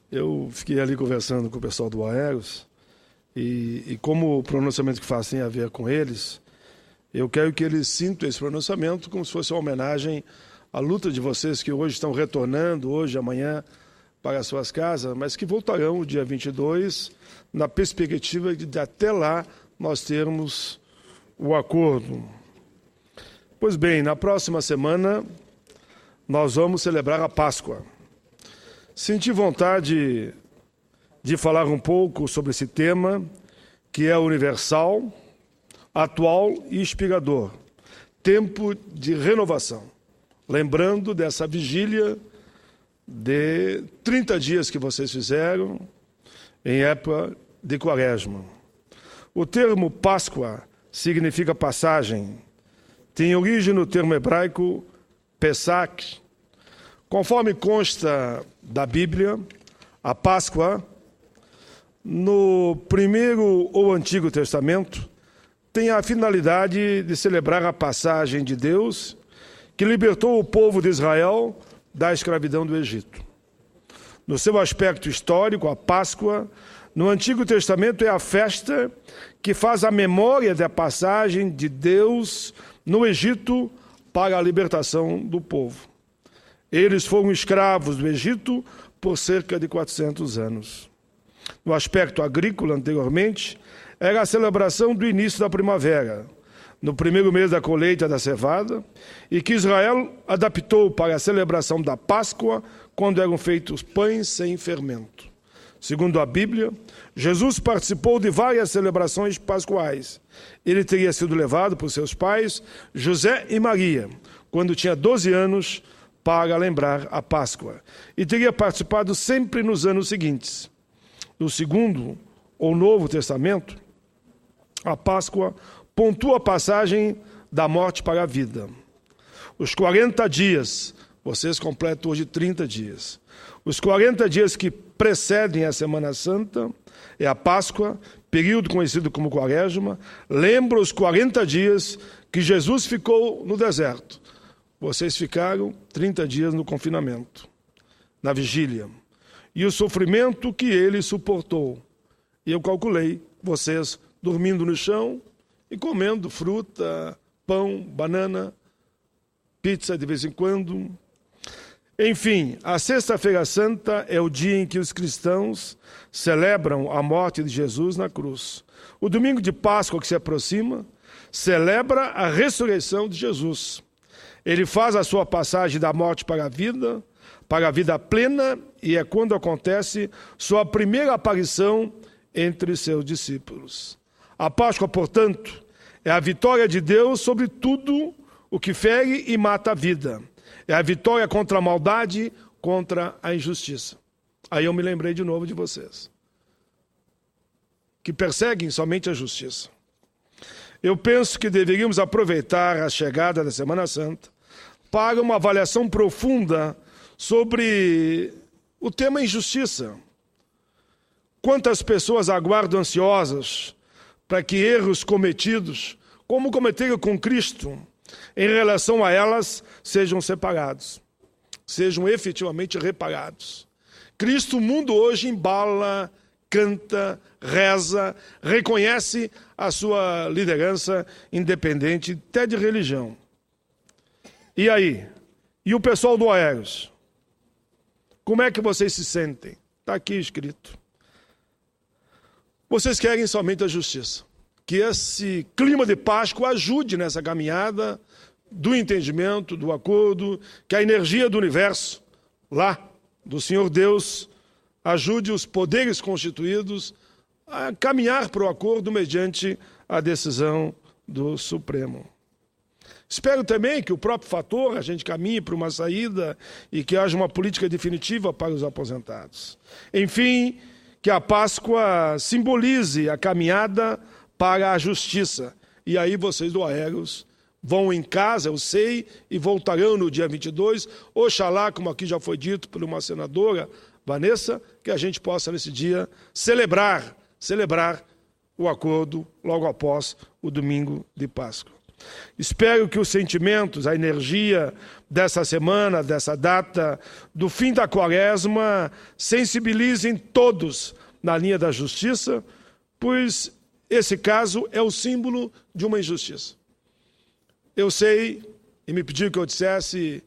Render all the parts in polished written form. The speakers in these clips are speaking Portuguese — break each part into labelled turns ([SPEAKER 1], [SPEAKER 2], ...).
[SPEAKER 1] Eu fiquei ali conversando com o pessoal do Aeros e como o pronunciamento que faz tem a ver com eles, eu quero que eles sintam esse pronunciamento como se fosse uma homenagem à luta de vocês que hoje estão retornando, hoje, amanhã, para as suas casas, mas que voltarão o dia 22 na perspectiva de até lá nós termos o acordo. Pois bem, na próxima semana nós vamos celebrar a Páscoa. Senti vontade de falar um pouco sobre esse tema, que é universal, atual e inspirador. Tempo de renovação. Lembrando dessa vigília de 30 dias que vocês fizeram em época de Quaresma. O termo Páscoa significa passagem. Tem origem no termo hebraico Pesach. Conforme consta da Bíblia, a Páscoa, no Primeiro ou Antigo Testamento, tem a finalidade de celebrar a passagem de Deus que libertou o povo de Israel da escravidão do Egito. No seu aspecto histórico, a Páscoa, no Antigo Testamento, é a festa que faz a memória da passagem de Deus no Egito para a libertação do povo. Eles foram escravos do Egito por cerca de 400 anos. No aspecto agrícola, anteriormente, era a celebração do início da primavera, no primeiro mês da colheita da cevada, e que Israel adaptou para a celebração da Páscoa, quando eram feitos pães sem fermento. Segundo a Bíblia, Jesus participou de várias celebrações pascuais. Ele teria sido levado por seus pais, José e Maria, quando tinha 12 anos, para lembrar a Páscoa. E teria participado sempre nos anos seguintes. No Segundo ou Novo Testamento, a Páscoa pontua a passagem da morte para a vida. Os 40 dias, vocês completam hoje 30 dias. Os 40 dias que precedem a Semana Santa, é a Páscoa, período conhecido como Quaresma, lembra os 40 dias que Jesus ficou no deserto. Vocês ficaram 30 dias no confinamento, na vigília. E o sofrimento que ele suportou. E eu calculei, vocês dormindo no chão e comendo fruta, pão, banana, pizza de vez em quando. Enfim, a Sexta-feira Santa é o dia em que os cristãos celebram a morte de Jesus na cruz. O domingo de Páscoa que se aproxima celebra a ressurreição de Jesus. Ele faz a sua passagem da morte para a vida plena, e é quando acontece sua primeira aparição entre seus discípulos. A Páscoa, portanto, é a vitória de Deus sobre tudo o que fere e mata a vida. É a vitória contra a maldade, contra a injustiça. Aí eu me lembrei de novo de vocês, que perseguem somente a justiça. Eu penso que deveríamos aproveitar a chegada da Semana Santa para uma avaliação profunda sobre o tema injustiça. Quantas pessoas aguardam ansiosas para que erros cometidos, como cometeram com Cristo, em relação a elas, sejam separados, sejam efetivamente reparados. Cristo, o mundo hoje embala, canta, reza, reconhece a sua liderança independente, até de religião. E aí? E o pessoal do Aeros? Como é que vocês se sentem? Está aqui escrito. Vocês querem somente a justiça. Que esse clima de Páscoa ajude nessa caminhada do entendimento, do acordo, que a energia do universo, lá, do Senhor Deus, ajude os poderes constituídos a caminhar para o acordo mediante a decisão do Supremo. Espero também que o próprio fator, a gente caminhe para uma saída e que haja uma política definitiva para os aposentados. Enfim, que a Páscoa simbolize a caminhada para a justiça. E aí vocês do Aeros vão em casa, eu sei, e voltarão no dia 22. Oxalá, como aqui já foi dito por uma senadora, Vanessa, que a gente possa nesse dia celebrar o acordo logo após o domingo de Páscoa. Espero que os sentimentos, a energia dessa semana, dessa data, do fim da Quaresma, sensibilizem todos na linha da justiça, pois esse caso é o símbolo de uma injustiça. Eu sei, e me pediram que eu dissesse,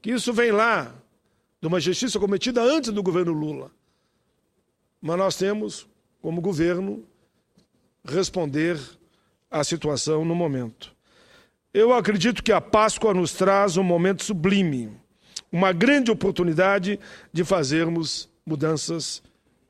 [SPEAKER 1] que isso vem lá de uma injustiça cometida antes do governo Lula. Mas nós temos, como governo, responder à situação no momento. Eu acredito que a Páscoa nos traz um momento sublime, uma grande oportunidade de fazermos mudanças,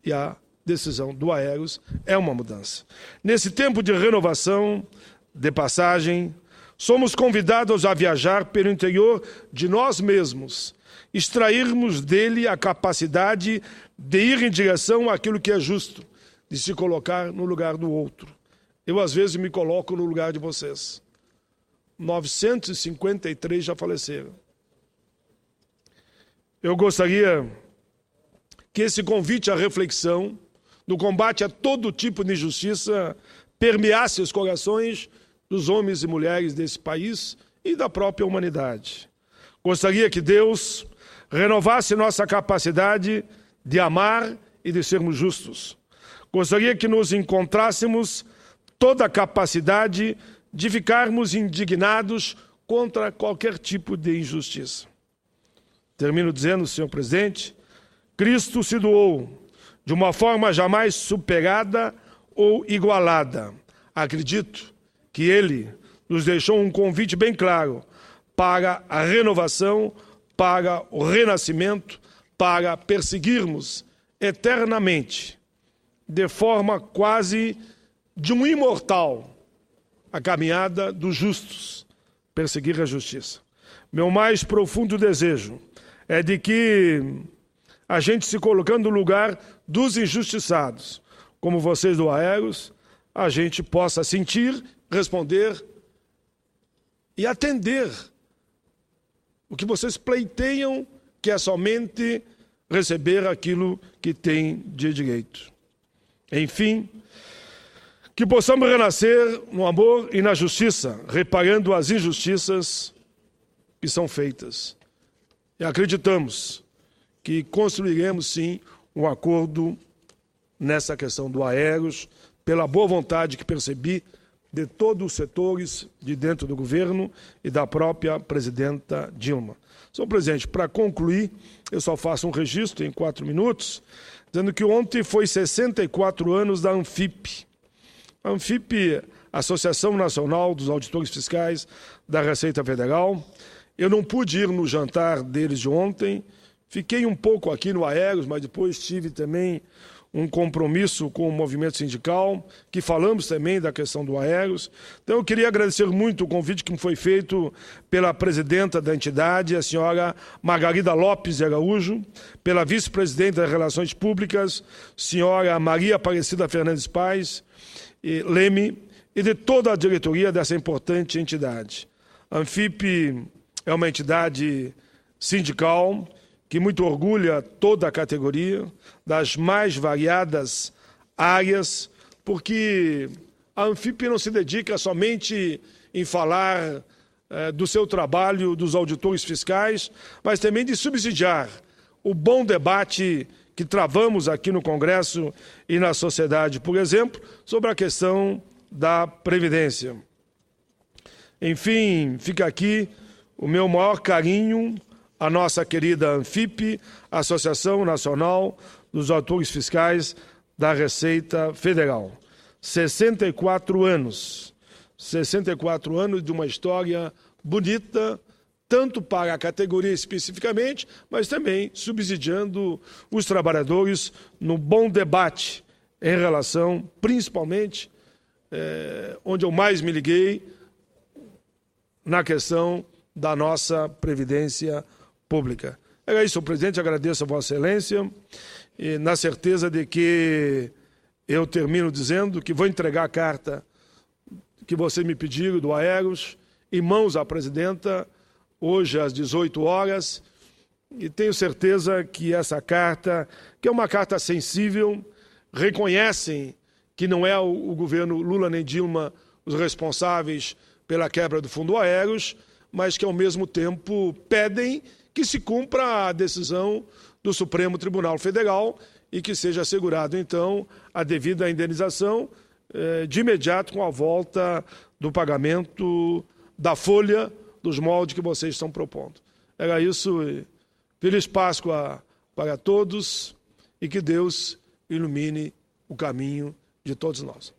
[SPEAKER 1] e a decisão do Aeros é uma mudança. Nesse tempo de renovação, de passagem, somos convidados a viajar pelo interior de nós mesmos, extrairmos dele a capacidade de ir em direção àquilo que é justo, de se colocar no lugar do outro. Eu, às vezes, me coloco no lugar de vocês. 953 já faleceram. Eu gostaria que esse convite à reflexão, no combate a todo tipo de injustiça, permeasse os corações dos homens e mulheres desse país e da própria humanidade. Gostaria que Deus renovasse nossa capacidade de amar e de sermos justos. Gostaria que nos encontrássemos toda a capacidade de ficarmos indignados contra qualquer tipo de injustiça. Termino dizendo, senhor presidente, Cristo se doou de uma forma jamais superada ou igualada. Acredito que ele nos deixou um convite bem claro para a renovação, para o renascimento, para perseguirmos eternamente, de forma quase de um imortal, a caminhada dos justos, perseguir a justiça. Meu mais profundo desejo é de que a gente se colocando no lugar dos injustiçados, como vocês do Aeros, a gente possa sentir, responder e atender o que vocês pleiteiam, que é somente receber aquilo que tem de direito. Enfim, que possamos renascer no amor e na justiça, reparando as injustiças que são feitas. E acreditamos que construiremos, sim, um acordo nessa questão do Aeros, pela boa vontade que percebi de todos os setores de dentro do governo e da própria presidenta Dilma. Senhor presidente, para concluir, eu só faço um registro em 4 minutos, dizendo que ontem foi 64 anos da ANFIP. A ANFIP, Associação Nacional dos Auditores Fiscais da Receita Federal. Eu não pude ir no jantar deles de ontem, fiquei um pouco aqui no Aeros, mas depois tive também um compromisso com o movimento sindical, que falamos também da questão do Aeros. Então eu queria agradecer muito o convite que me foi feito pela presidenta da entidade, a senhora Margarida Lopes de Araújo, pela vice-presidente das Relações Públicas, senhora Maria Aparecida Fernandes Paz, Leme, e de toda a diretoria dessa importante entidade. A ANFIP é uma entidade sindical que muito orgulha toda a categoria, das mais variadas áreas, porque a ANFIP não se dedica somente em falar do seu trabalho dos auditores fiscais, mas também de subsidiar o bom debate que travamos aqui no Congresso e na sociedade, por exemplo, sobre a questão da Previdência. Enfim, fica aqui o meu maior carinho à nossa querida ANFIP, Associação Nacional dos Auditores Fiscais da Receita Federal. 64 anos de uma história bonita, tanto para a categoria especificamente, mas também subsidiando os trabalhadores no bom debate em relação, principalmente, onde eu mais me liguei, na questão da nossa Previdência Pública. Era isso, senhor presidente, agradeço a Vossa Excelência, e na certeza de que eu termino dizendo que vou entregar a carta que vocês me pediram do Aeros, em mãos à presidenta, hoje às 18 horas, e tenho certeza que essa carta, que é uma carta sensível, reconhecem que não é o governo Lula nem Dilma os responsáveis pela quebra do Fundo Aéreos, mas que, ao mesmo tempo, pedem que se cumpra a decisão do Supremo Tribunal Federal e que seja assegurado, então, a devida indenização de imediato com a volta do pagamento da folha dos moldes que vocês estão propondo. Era isso. Feliz Páscoa para todos e que Deus ilumine o caminho de todos nós.